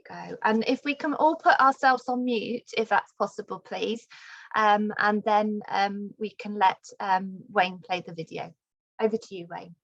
go. And if we can all put ourselves on mute, if that's possible, please. And then we can let Wayne play the video. Over to you, Wayne.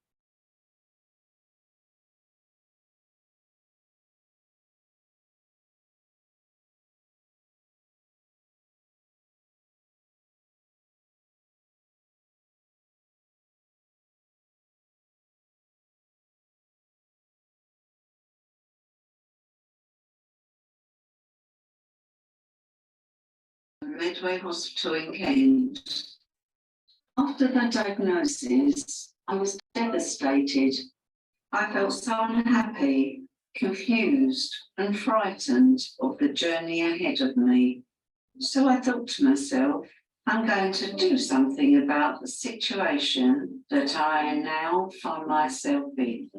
Medway Hospital in Kent. After the diagnosis, I was devastated. I felt so unhappy, confused and frightened of the journey ahead of me. So I thought to myself, I'm going to do something about the situation that I now find myself in.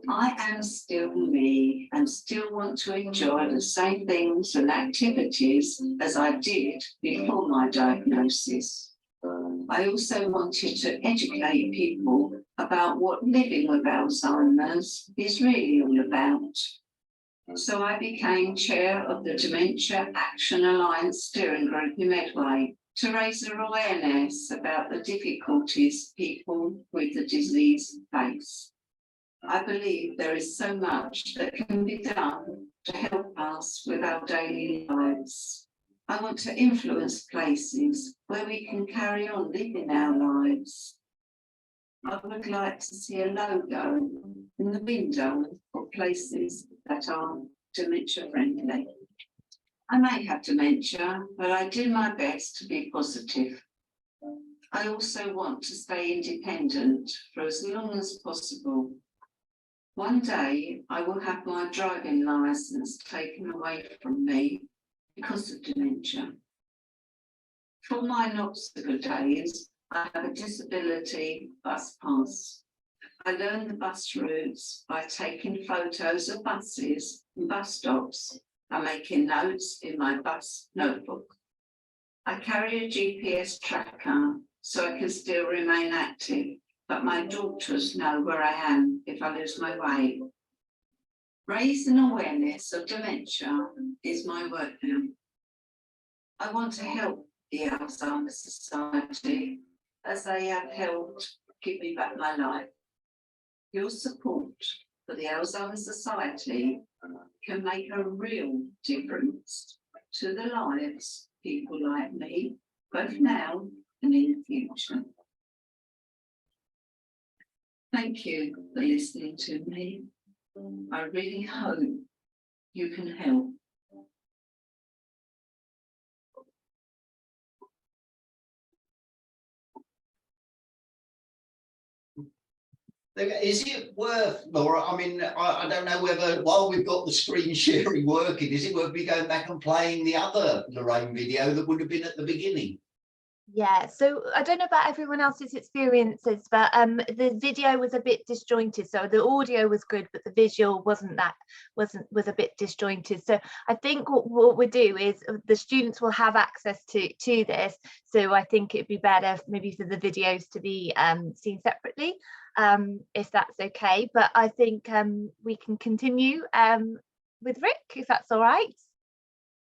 I am still me and still want to enjoy the same things and activities as I did before my diagnosis. I also wanted to educate people about what living with Alzheimer's is really all about. So I became chair of the Dementia Action Alliance steering group in Medway to raise awareness about the difficulties people with the disease face. I believe there is so much that can be done to help us with our daily lives. I want to influence places where we can carry on living our lives. I would like to see a logo in the window of places that are dementia friendly. I may have dementia, but I do my best to be positive. I also want to stay independent for as long as possible. One day I will have my driving licence taken away from me because of dementia. For my not so good days, I have a disability bus pass. I learn the bus routes by taking photos of buses and bus stops and making notes in my bus notebook. I carry a GPS tracker so I can still remain active, but my daughters know where I am if I lose my way. Raising awareness of dementia is my work now. I want to help the Alzheimer's Society as they have helped give me back my life. Your support for the Alzheimer's Society can make a real difference to the lives of people like me, both now and in the future. Thank you for listening to me. I really hope you can help. Is it worth, Laura, I mean, I don't know whether, while we've got the screen sharing working, is it worth me going back and playing the other Lorraine video that would have been at the beginning? Yeah, so I don't know about everyone else's experiences, but the video was a bit disjointed. So the audio was good, but the visual was a bit disjointed. So I think what we'll do is the students will have access to this. So I think it'd be better maybe for the videos to be seen separately, if that's okay. But I think we can continue with Rick, if that's all right.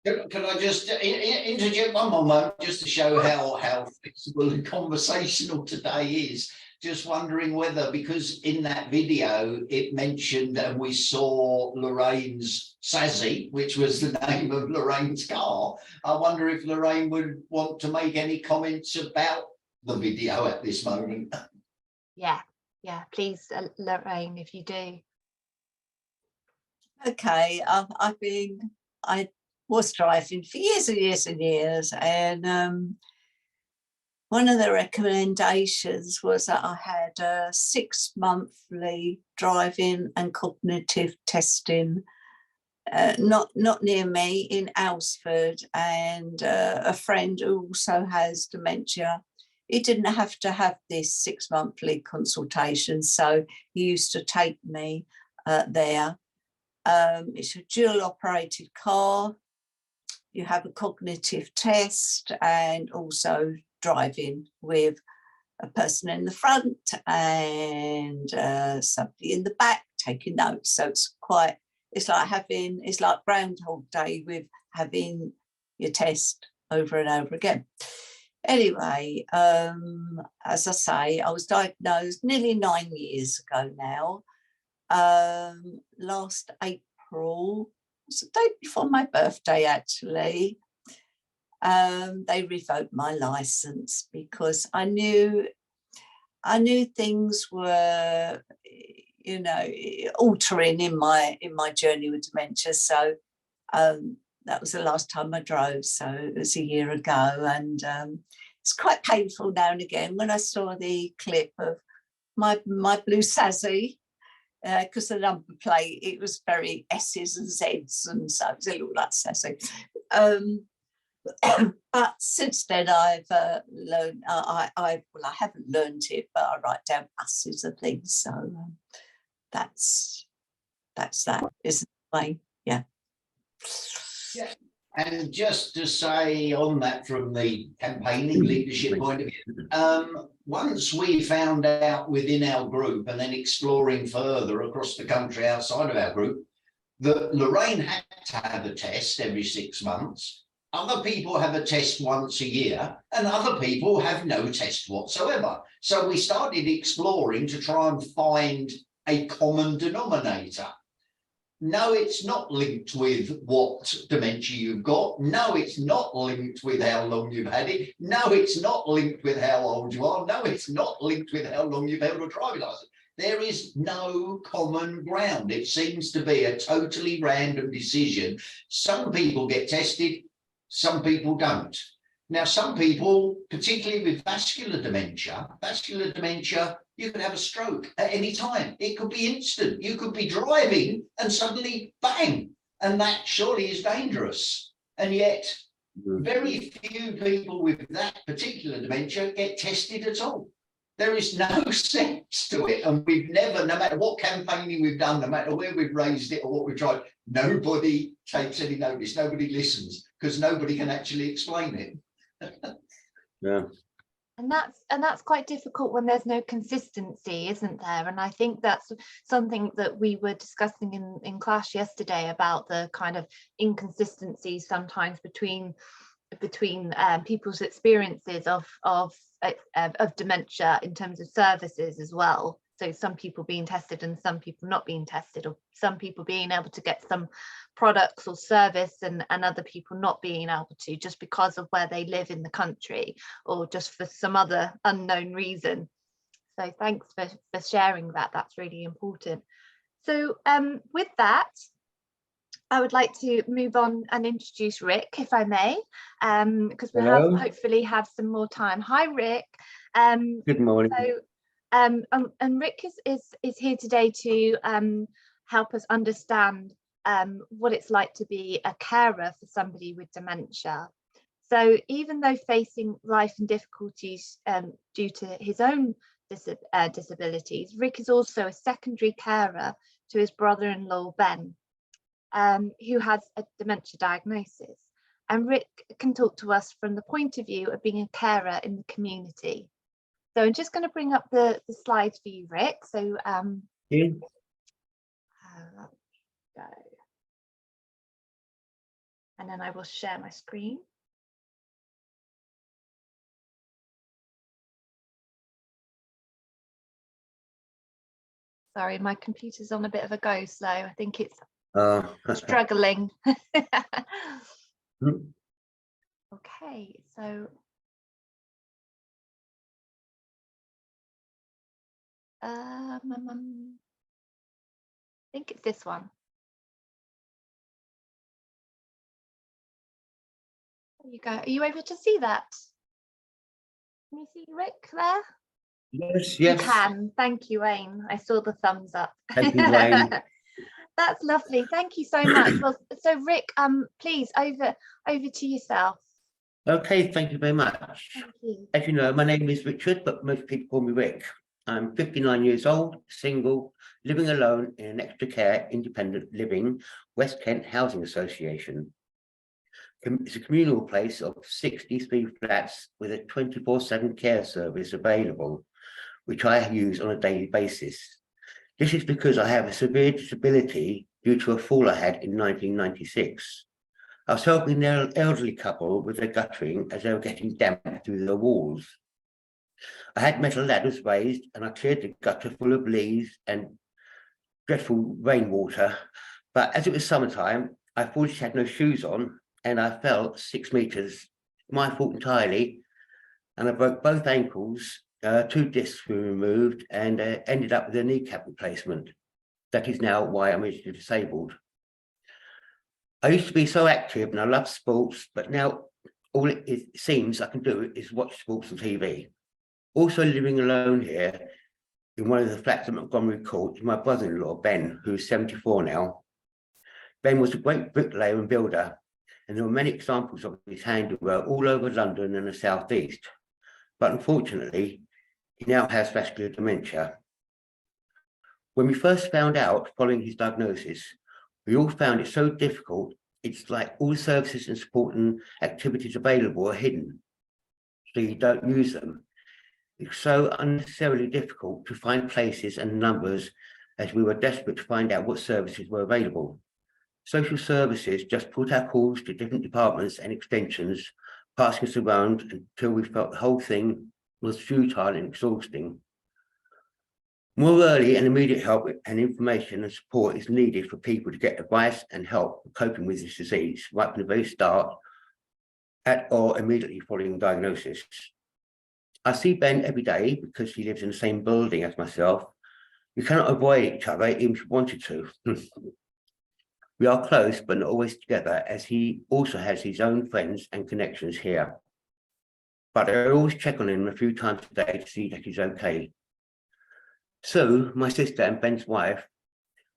Can I just interject one more moment just to show how flexible and conversational today is? Just wondering whether, because in that video it mentioned and we saw Lorraine's Sassy, which was the name of Lorraine's car. I wonder if Lorraine would want to make any comments about the video at this moment. Yeah, please, Lorraine, if you do. Okay, I was driving for years and years and years, and one of the recommendations was that I had a 6-monthly driving and cognitive testing, not near me, in Alresford, and a friend who also has dementia. He didn't have to have this 6-monthly consultation, so he used to take me there. It's a dual operated car. You have a cognitive test and also driving with a person in the front and somebody in the back taking notes. So it's quite it's like Groundhog Day with having your test over and over again. Anyway, as I say, I was diagnosed nearly 9 years ago now. Last April, it's the day before my birthday actually. They revoked my license because I knew things were, you know, altering in my journey with dementia. So that was the last time I drove. So it was a year ago, and it's quite painful now and again when I saw the clip of my blue Sassy, because the number plate, it was very S's and Z's, and so it was a little like Sassy. But since then I've learned, I haven't learned it, but I write down buses and things. So that's that, isn't it, Wayne? Yeah. Yeah. And just to say on that, from the campaigning leadership point of view, once we found out within our group and then exploring further across the country outside of our group, that Lorraine had to have a test every 6 months. Other people have a test once a year, and other people have no test whatsoever. So we started exploring to try and find a common denominator. No, it's not linked with what dementia you've got. No, it's not linked with how long you've had it. No, it's not linked with how old you are. No, it's not linked with how long you've held a driving license. There is no common ground. It seems to be a totally random decision. Some people get tested, some people don't. Now, some people, particularly with vascular dementia, you could have a stroke at any time. It could be instant. You could be driving and suddenly bang, and that surely is dangerous. And yet very few people with that particular dementia get tested at all. There is no sense to it. And we've never, no matter what campaigning we've done, no matter where we've raised it or what we've tried, nobody takes any notice. Nobody listens because nobody can actually explain it. Yeah. And that's quite difficult when there's no consistency, isn't there? And I think that's something that we were discussing in class yesterday, about the kind of inconsistencies sometimes between people's experiences of dementia in terms of services as well. So some people being tested and some people not being tested, or some people being able to get some products or service and other people not being able to, just because of where they live in the country or just for some other unknown reason. So thanks for sharing that. That's really important. So with that, I would like to move on and introduce Rick, if I may, because we'll hopefully have some more time. Hi, Rick. Good morning. So, and Rick is here today to help us understand what it's like to be a carer for somebody with dementia. So even though facing life and difficulties due to his own disabilities, Rick is also a secondary carer to his brother-in-law, Ben, who has a dementia diagnosis. And Rick can talk to us from the point of view of being a carer in the community. So I'm just going to bring up the slides for you, Rick. So Yeah. go. And then I will share my screen. Sorry, my computer's on a bit of a go slow. I think it's struggling. Okay, so I think it's this one. There you go. Are you able to see that? Can you see Rick there? Yes, You yes. can. Thank you, Wayne. I saw the thumbs up. Thank you, Wayne. That's lovely. Thank you so much. Well, so Rick, please over to yourself. Okay, thank you very much. Thank you. As you know, my name is Richard, but most people call me Rick. I'm 59 years old, single, living alone in an extra care independent living West Kent Housing Association. It's a communal place of 63 flats with a 24/7 care service available, which I use on a daily basis. This is because I have a severe disability due to a fall I had in 1996. I was helping an elderly couple with their guttering as they were getting damp through their walls. I had metal ladders raised and I cleared the gutter full of leaves and dreadful rainwater. But as it was summertime, I fortunately had no shoes on and I fell 6 meters. My fault entirely. And I broke both ankles, 2 discs were removed and ended up with a kneecap replacement. That is now why I'm registered disabled. I used to be so active and I love sports, but now all it seems I can do is watch sports on TV. Also living alone here in one of the flats at Montgomery Court is my brother-in-law, Ben, who's 74 now. Ben was a great bricklayer and builder, and there were many examples of his handiwork all over London and the South East. But unfortunately, he now has vascular dementia. When we first found out following his diagnosis, we all found it so difficult. It's like all services and support and activities available are hidden, so you don't use them. It's so unnecessarily difficult to find places and numbers as we were desperate to find out what services were available. Social services just put our calls to different departments and extensions, passing us around until we felt the whole thing was futile and exhausting. More early and immediate help and information and support is needed for people to get advice and help coping with this disease right from the very start at or immediately following diagnosis. I see Ben every day because he lives in the same building as myself. We cannot avoid each other even if we wanted to. We are close, but not always together, as he also has his own friends and connections here. But I always check on him a few times a day to see that he's okay. Sue, my sister and Ben's wife,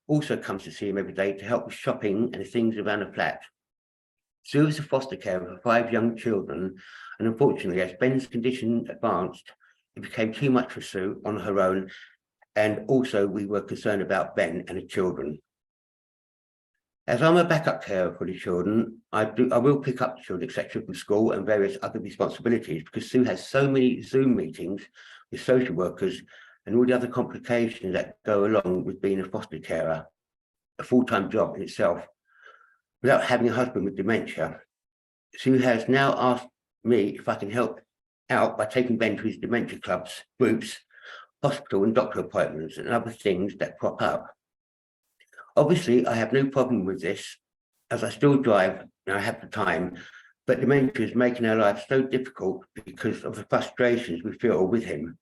also comes to see him every day to help with shopping and things around the flat. Sue is a foster carer for 5 young children, and unfortunately, as Ben's condition advanced, it became too much for Sue on her own, and also we were concerned about Ben and the children. As I'm a backup carer for the children, I will pick up the children, etc., from school and various other responsibilities because Sue has so many Zoom meetings with social workers and all the other complications that go along with being a foster carer, a full-time job in itself, without having a husband with dementia. Sue has now asked me if I can help out by taking Ben to his dementia clubs, groups, hospital and doctor appointments and other things that crop up. Obviously, I have no problem with this, as I still drive and I have the time, but dementia is making our lives so difficult because of the frustrations we feel with him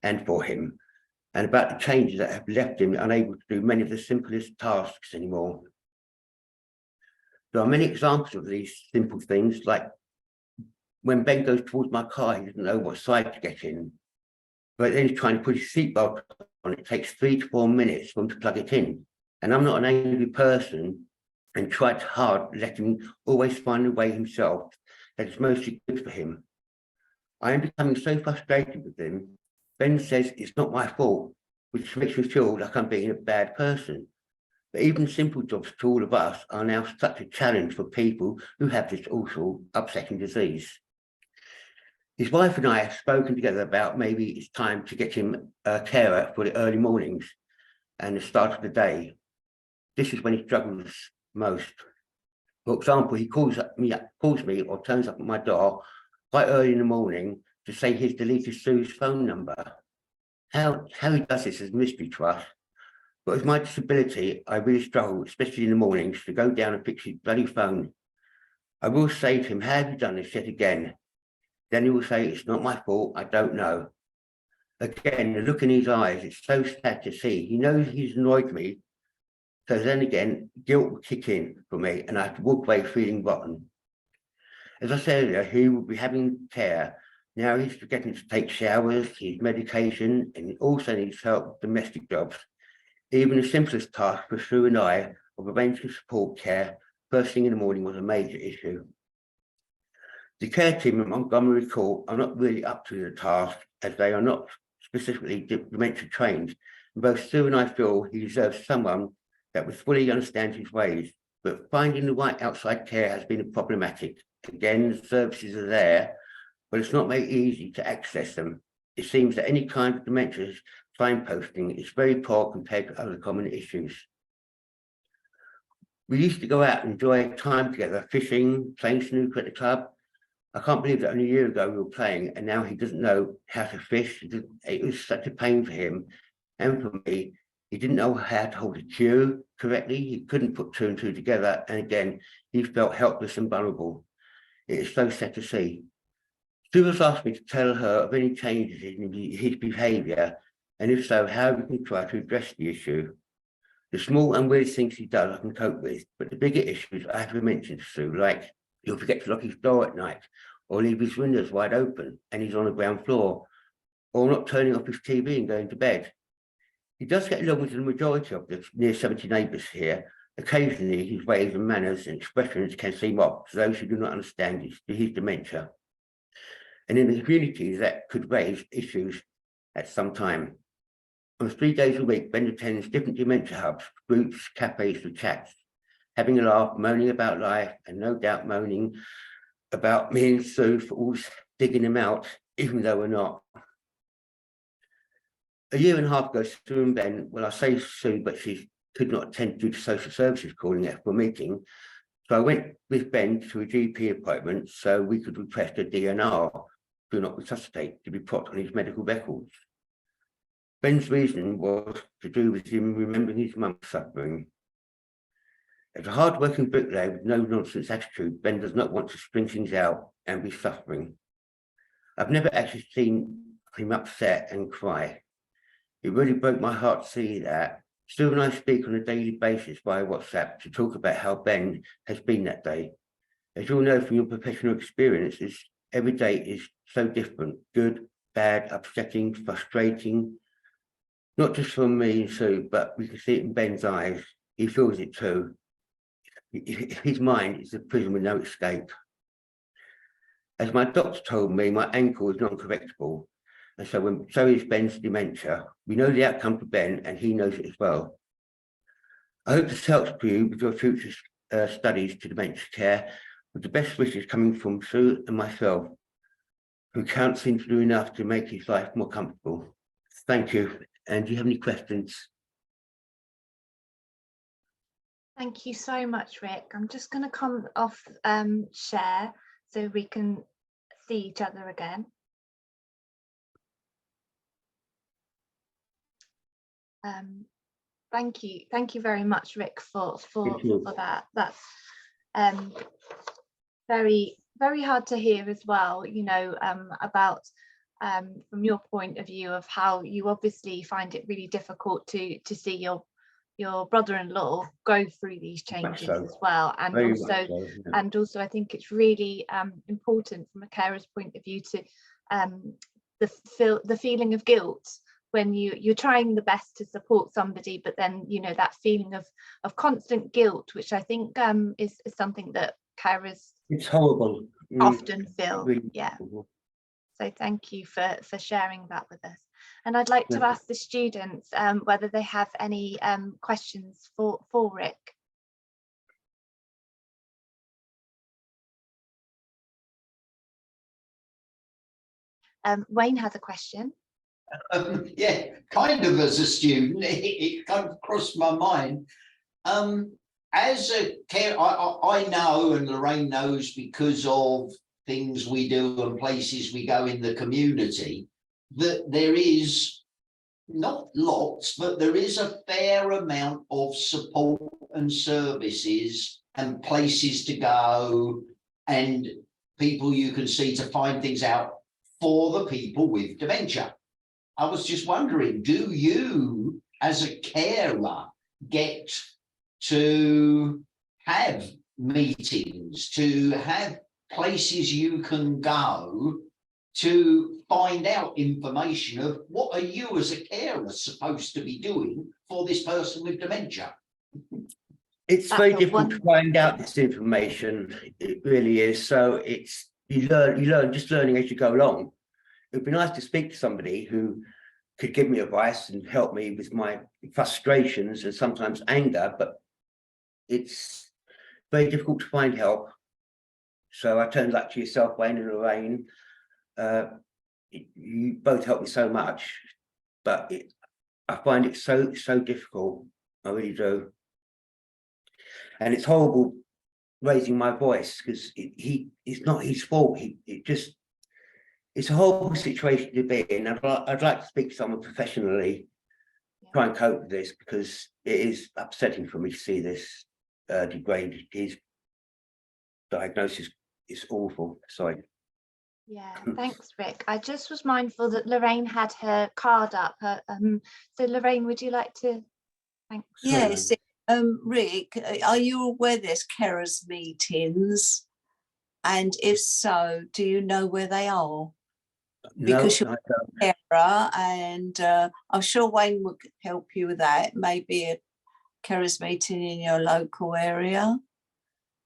and for him, and about the changes that have left him unable to do many of the simplest tasks anymore. There are many examples of these simple things, like when Ben goes towards my car, he doesn't know what side to get in, but then he's trying to put his seatbelt on. It takes 3 to 4 minutes for him to plug it in. And I'm not an angry person and tried hard to let him always find a way himself that is mostly good for him. I am becoming so frustrated with him. Ben says it's not my fault, which makes me feel like I'm being a bad person. But even simple jobs to all of us are now such a challenge for people who have this awful, upsetting disease. His wife and I have spoken together about maybe it's time to get him a carer for the early mornings and the start of the day. This is when he struggles most. For example, he calls me or turns up at my door quite early in the morning to say he's deleted Sue's phone number. How he does this is a mystery to us. But with my disability, I really struggle, especially in the mornings, to go down and fix his bloody phone. I will say to him, "How have you done this yet again?" Then he will say, "It's not my fault, I don't know." Again, the look in his eyes, it's so sad to see. He knows he's annoyed me. So then again, guilt will kick in for me and I have to walk away feeling rotten. As I said earlier, he will be having care. Now he's forgetting to take showers, his medication, and he also needs help with domestic jobs. Even the simplest task for Sue and I of arranging support care first thing in the morning was a major issue. The care team at Montgomery Court are not really up to the task as they are not specifically dementia trained. And both Sue and I feel he deserves someone that would fully understand his ways, but finding the right outside care has been problematic. Again, the services are there, but it's not made easy to access them. It seems that any kind of dementia signposting is very poor compared to other common issues. We used to go out and enjoy time together, fishing, playing snooker at the club. I can't believe that only a year ago we were playing and now he doesn't know how to fish. It was such a pain for him. And for me, he didn't know how to hold a cue correctly. He couldn't put two and two together. And again, he felt helpless and vulnerable. It is so sad to see. Sue has asked me to tell her of any changes in his behaviour, and if so, how we can try to address the issue. The small and weird things he does I can cope with, but the bigger issues I have to mention to Sue, like he'll forget to lock his door at night, or leave his windows wide open and he's on the ground floor, or not turning off his TV and going to bed. He does get along with the majority of the near 70 neighbours here. Occasionally, his ways and manners and expressions can seem odd to those who do not understand his dementia. And in the community, that could raise issues at some time. On 3 days a week, Ben attends different dementia hubs, groups, cafes for chats, having a laugh, moaning about life, and no doubt moaning about me and Sue for always digging him out, even though we're not. A year and a half ago, Sue and Ben, well, I say Sue, but she could not attend due to social services calling it for a meeting. So I went with Ben to a GP appointment so we could request a DNR, do not resuscitate, to be put on his medical records. Ben's reason was to do with him remembering his mum suffering. As a hard-working bricklayer with no-nonsense attitude, Ben does not want to string things out and be suffering. I've never actually seen him upset and cry. It really broke my heart to see that. Stu and I speak on a daily basis via WhatsApp to talk about how Ben has been that day. As you'll know from your professional experiences, every day is so different, good, bad, upsetting, frustrating. Not just from me and Sue, but we can see it in Ben's eyes. He feels it too. His mind is a prison with no escape. As my doctor told me, my ankle is non-correctable. And so is Ben's dementia. We know the outcome for Ben and he knows it as well. I hope this helps for you with your future studies to dementia care, with the best wishes coming from Sue and myself, who can't seem to do enough to make his life more comfortable. Thank you. And do you have any questions? Thank you so much, Rick. I'm just going to come off share so we can see each other again. Thank you very much, Rick, for that. That's very hard to hear as well, you know, about from your point of view of how you obviously find it really difficult to see your brother-in-law go through these changes as well, and also I think it's really important from a carer's point of view to the feeling of guilt when you're trying the best to support somebody, but then, you know, that feeling of constant guilt, which I think is something that carers, it's horrible, often feel. really. Yeah. So thank you for sharing that with us. And I'd like to ask the students whether they have any questions for Rick. Wayne has a question. Yeah, kind of as a student, it kind of crossed my mind. As a care, I know, and Lorraine knows because of things we do and places we go in the community, that there is not lots, but there is a fair amount of support and services and places to go and people you can see to find things out for the people with dementia. I was just wondering, do you, as a carer, get to have meetings, to have places you can go to find out information of what are you as a carer supposed to be doing for this person with dementia? It's very difficult to find out this information. It really is. So it's you learn just learning as you go along. It'd be nice to speak to somebody who could give me advice and help me with my frustrations and sometimes anger, but it's very difficult to find help. So I turned back to yourself, Wayne and Lorraine. You both helped me so much, but I find it so difficult. I really do. And it's horrible raising my voice because it's not his fault. It's a horrible situation to be in. I'd like to speak to someone professionally, try and cope with this, because it is upsetting for me to see this degrade. His diagnosis is awful. Sorry. Yeah, thanks, Rick. I just was mindful that Lorraine had her card up. So Lorraine, would you like to? Thanks. Yes, Rick, are you aware there's carers meetings? And if so, do you know where they are? Because No, you're I don't. a carer, and I'm sure Wayne would help you with that. Maybe a carers meeting in your local area.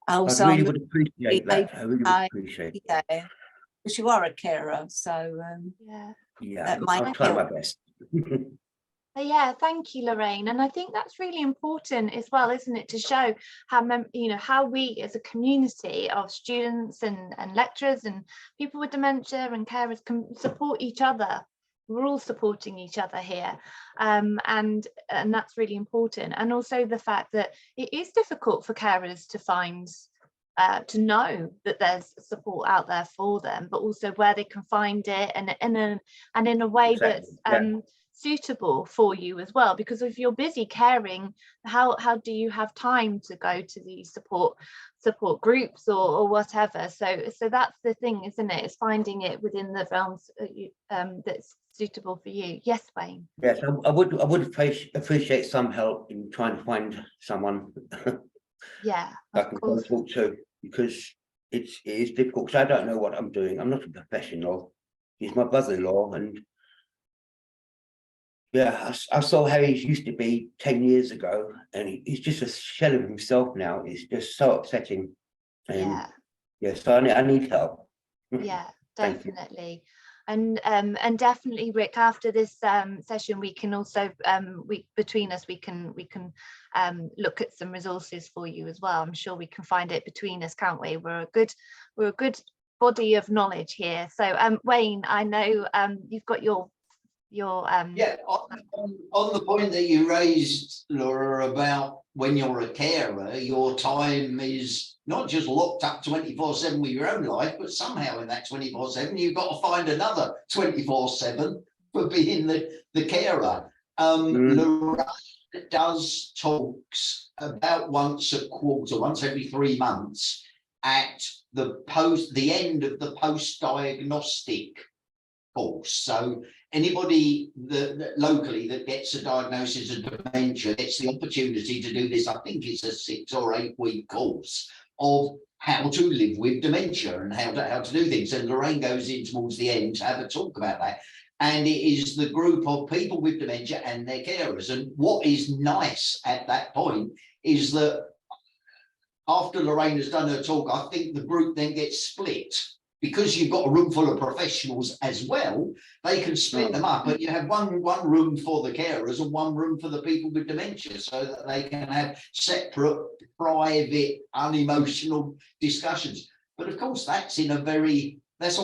I Also, really would appreciate that. I really would appreciate it. yeah, because you are a carer, so Yeah. Yeah, that might I'll try my help. best. Yeah, thank you, Lorraine. And I think that's really important as well, isn't it, to show how how we as a community of students and lecturers and people with dementia and carers can support each other. We're all supporting each other here, and that's really important. And also the fact that it is difficult for carers to find, to know that there's support out there for them, but also where they can find it, and in a way Exactly, that's yeah. suitable for you as well. Because if you're busy caring, how do you have time to go to these support groups or whatever? So that's the thing, isn't it? It's finding it within the realms that's suitable for you. Yes, Wayne. Yes, I would appreciate some help in trying to find someone Yeah, I of can course. talk to, because it is difficult, because I don't know what I'm doing. I'm not a professional. He's my brother-in-law, and yeah, I saw how he used to be 10 years ago, and he's just a shell of himself now. It's just so upsetting. And Yeah, so I need help. yeah, Thank you. definitely. And definitely, Rick, after this session, we can also between us we can look at some resources for you as well. I'm sure we can find it between us, can't we? We're a good body of knowledge here. So Wayne, I know you've got your Yeah, on the point that you raised, Laura, about when you're a carer, your time is not just locked up 24/7 with your own life, but somehow in that 24/7, you've got to find another 24/7 for being the carer. Laura does talks about once a quarter, once every 3 months, at the end of the post-diagnostic course. So anybody that locally that gets a diagnosis of dementia gets the opportunity to do this. I think it's a 6 or 8 week course of how to live with dementia and how to do things. And Lorraine goes in towards the end to have a talk about that. And it is the group of people with dementia and their carers. And what is nice at that point is that after Lorraine has done her talk, I think the group then gets split. Because you've got a room full of professionals as well, they can split them up, but you have one room for the carers and one room for the people with dementia, so that they can have separate, private, unemotional discussions. But of course, that's a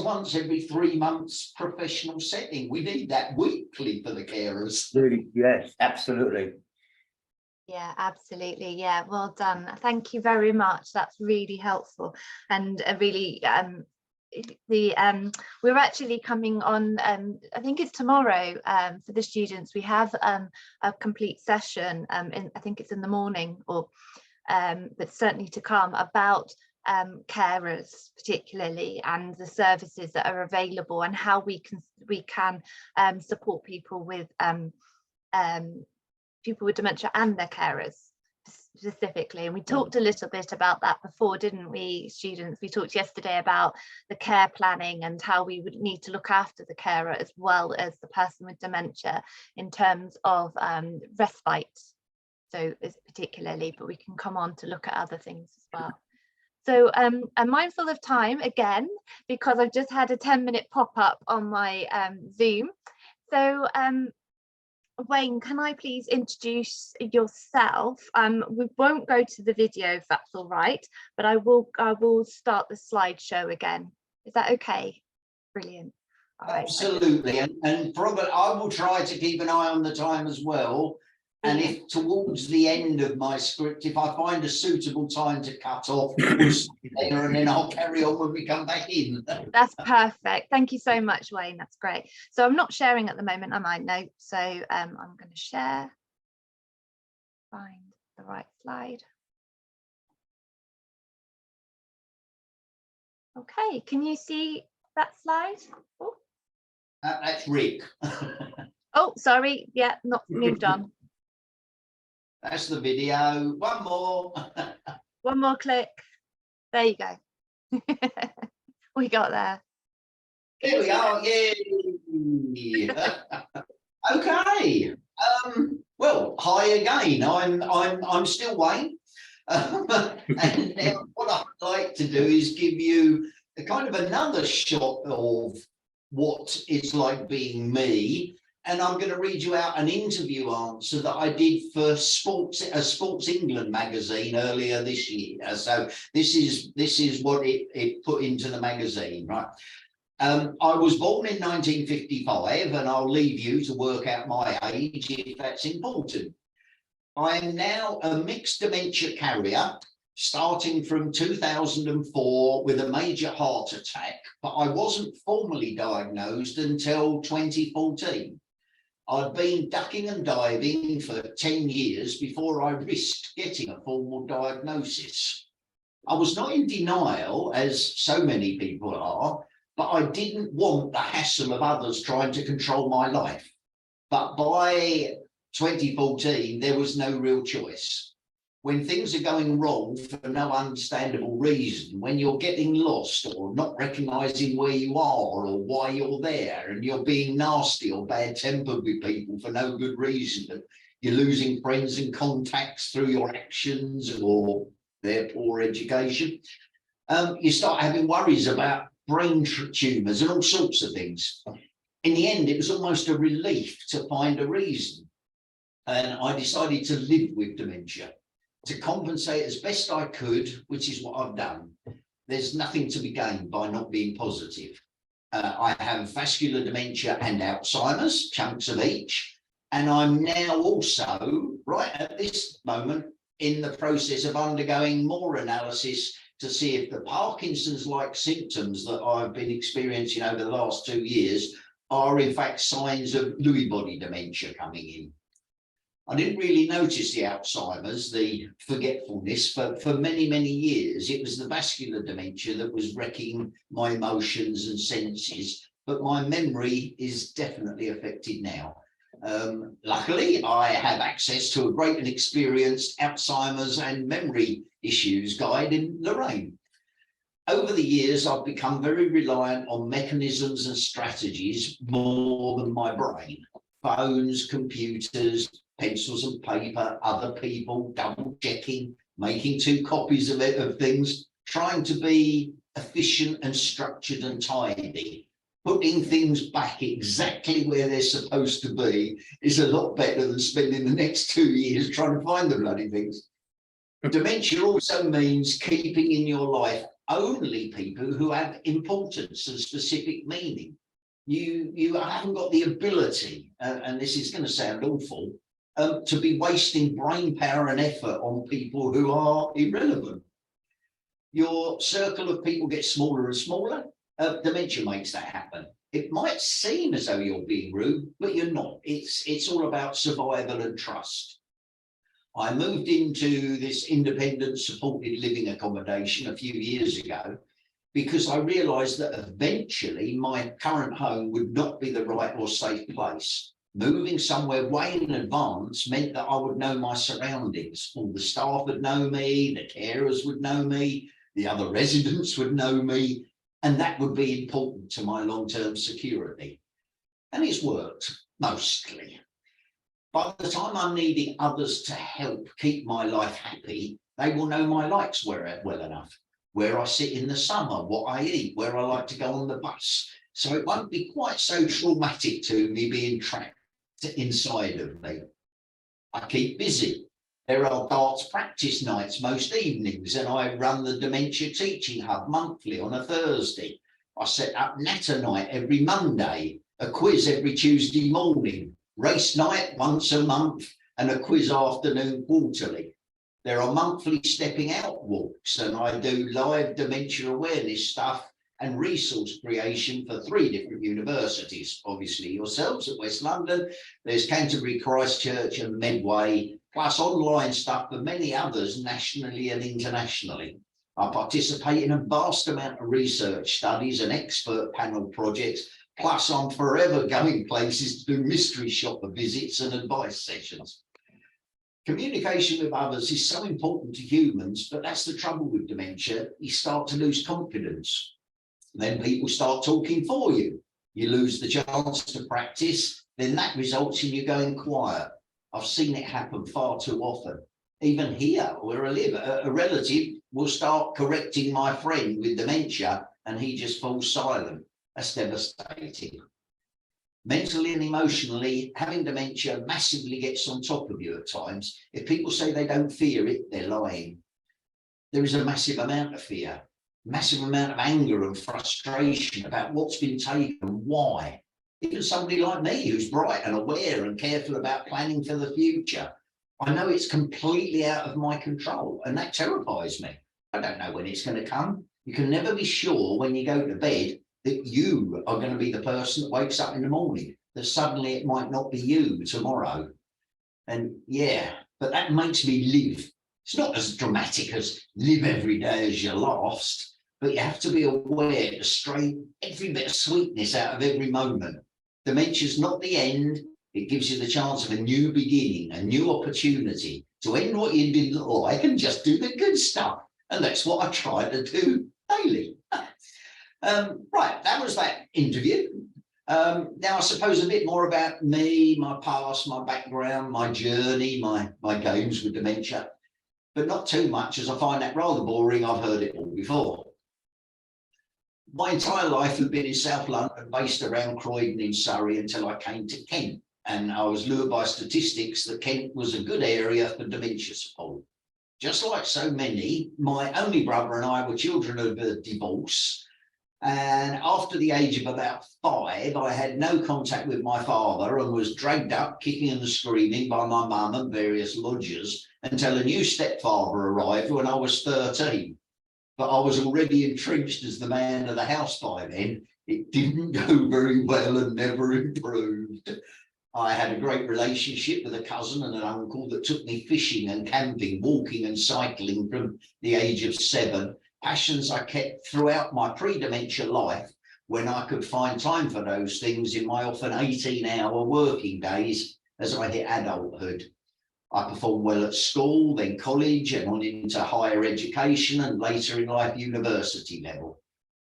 once every 3 months professional setting. We need that weekly for the carers. Really, yes, absolutely. Yeah, absolutely. Yeah, well done. Thank you very much. That's really helpful, and really we're actually coming on, I think it's tomorrow, for the students. We have a complete session I think it's in the morning, or but certainly to come, about carers particularly, and the services that are available, and how we can support people with dementia and their carers specifically. And we talked a little bit about that before, didn't we, students? We talked yesterday about the care planning and how we would need to look after the carer as well as the person with dementia in terms of respite, so particularly, but we can come on to look at other things as well. So I'm mindful of time again, because I've just had a 10-minute pop-up on my Zoom. So Wayne, can I please introduce yourself? We won't go to the video if that's all right, but I will start the slideshow again. Is that okay? Brilliant. All right. Absolutely, and probably I will try to keep an eye on the time as well. And if towards the end of my script, if I find a suitable time to cut off, we'll stop there, and then I'll carry on when we come back in. That's perfect. Thank you so much, Wayne. That's great. So I'm not sharing at the moment, am I? No. So I'm going to share. Find the right slide. Okay, can you see that slide? Oh, That's Rick. oh, sorry. Yeah, not moved on. That's the video. One more. One more click. There you go. We got there. Here we are. Yay. Okay. Well, hi again. I'm still Wayne. And now what I'd like to do is give you a kind of another shot of what it's like being me. And I'm going to read you out an interview answer that I did for Sports England magazine earlier this year. So this is what it put into the magazine, right? I was born in 1955, and I'll leave you to work out my age if that's important. I am now a mixed dementia carrier, starting from 2004 with a major heart attack, but I wasn't formally diagnosed until 2014. I'd been ducking and diving for 10 years before I risked getting a formal diagnosis. I was not in denial, as so many people are, but I didn't want the hassle of others trying to control my life. But by 2014, there was no real choice. When things are going wrong for no understandable reason, when you're getting lost or not recognizing where you are or why you're there, and you're being nasty or bad-tempered with people for no good reason, and you're losing friends and contacts through your actions or their poor education, you start having worries about brain tumours and all sorts of things. In the end, it was almost a relief to find a reason. And I decided to live with dementia, to compensate as best I could, which is what I've done. There's nothing to be gained by not being positive. I have vascular dementia and Alzheimer's, chunks of each. And I'm now also, right at this moment, in the process of undergoing more analysis to see if the Parkinson's-like symptoms that I've been experiencing over the last 2 years are in fact signs of Lewy body dementia coming in. I didn't really notice the Alzheimer's, the forgetfulness, but for many, many years, it was the vascular dementia that was wrecking my emotions and senses, but my memory is definitely affected now. Luckily, I have access to a great and experienced Alzheimer's and memory issues guide in Lorraine. Over the years, I've become very reliant on mechanisms and strategies more than my brain. Phones, computers, pencils and paper, other people, double checking, making 2 copies of things, trying to be efficient and structured and tidy. Putting things back exactly where they're supposed to be is a lot better than spending the next 2 years trying to find the bloody things. Dementia also means keeping in your life only people who have importance and specific meaning. You haven't got the ability, and this is going to sound awful, to be wasting brain power and effort on people who are irrelevant. Your circle of people gets smaller and smaller. Dementia makes that happen. It might seem as though you're being rude, but you're not. It's all about survival and trust. I moved into this independent supported living accommodation a few years ago because I realised that eventually my current home would not be the right or safe place. Moving somewhere way in advance meant that I would know my surroundings. All the staff would know me, the carers would know me, the other residents would know me, and that would be important to my long-term security. And it's worked, mostly. By the time I'm needing others to help keep my life happy, they will know my likes well enough, where I sit in the summer, what I eat, where I like to go on the bus. So it won't be quite so traumatic to me being trapped inside of me. I keep busy. There are darts practice nights most evenings, and I run the Dementia Teaching Hub monthly on a Thursday. I set up Natter Night every Monday, a quiz every Tuesday morning, race night once a month, and a quiz afternoon quarterly. There are monthly stepping out walks, and I do live dementia awareness stuff and resource creation for 3 different universities. Obviously yourselves at West London, there's Canterbury, Christchurch and Medway, plus online stuff for many others nationally and internationally. I participate in a vast amount of research studies and expert panel projects, plus I'm forever going places to do mystery shopper visits and advice sessions. Communication with others is so important to humans, but that's the trouble with dementia. You start to lose confidence. Then people start talking for you. You lose the chance to practice, then that results in you going quiet. I've seen it happen far too often. Even here where I live, a relative will start correcting my friend with dementia and he just falls silent. That's devastating. Mentally and emotionally, having dementia massively gets on top of you at times. If people say they don't fear it, they're lying. There is a massive amount of fear, massive amount of anger and frustration about what's been taken, why. Even somebody like me who's bright and aware and careful about planning for the future, I know it's completely out of my control, and that terrifies me. I don't know when it's going to come. You can never be sure when you go to bed that you are going to be the person that wakes up in the morning, that suddenly it might not be you tomorrow. And yeah, but that makes me live. It's not as dramatic as live every day as you're lost, but you have to be aware to strain every bit of sweetness out of every moment. Dementia's not the end. It gives you the chance of a new beginning, a new opportunity to end what you didn't like and just do the good stuff. And that's what I try to do daily. Right, that was that interview. Now, I suppose a bit more about me, my past, my background, my journey, my games with dementia, but not too much, as I find that rather boring. I've heard it all before. My entire life had been in South London, based around Croydon in Surrey, until I came to Kent. And I was lured by statistics that Kent was a good area for dementia support. Just like so many, my only brother and I were children of a divorce. And after the age of about 5, I had no contact with my father and was dragged up kicking and screaming by my mum and various lodgers until a new stepfather arrived when I was 13. But I was already entrenched as the man of the house by then. It didn't go very well and never improved. I had a great relationship with a cousin and an uncle that took me fishing and camping, walking and cycling from the age of 7. Passions I kept throughout my pre-dementia life, when I could find time for those things in my often 18-hour working days as I hit adulthood. I performed well at school, then college, and on into higher education and later in life university level.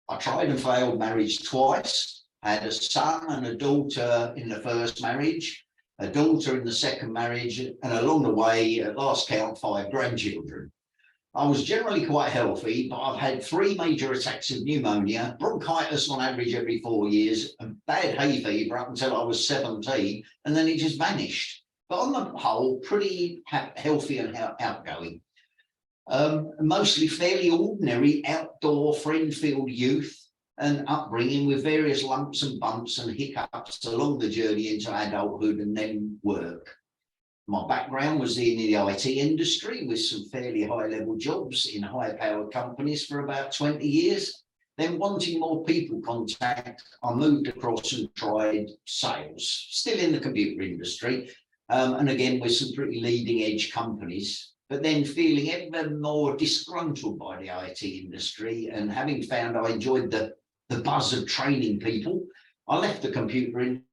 I tried and failed marriage twice. I had a son and a daughter in the first marriage, a daughter in the second marriage, and along the way, at last count, 5 grandchildren. I was generally quite healthy, but I've had 3 major attacks of pneumonia, bronchitis on average every 4 years, and bad hay fever up until I was 17, and then it just vanished. But on the whole, pretty healthy and outgoing. Mostly fairly ordinary outdoor friend-filled youth and upbringing with various lumps and bumps and hiccups along the journey into adulthood and then work. My background was in the IT industry with some fairly high-level jobs in high-powered companies for about 20 years. Then, wanting more people contact, I moved across and tried sales, still in the computer industry, and again with some pretty leading-edge companies. But then feeling ever more disgruntled by the IT industry and having found I enjoyed the buzz of training people, I left the computer industry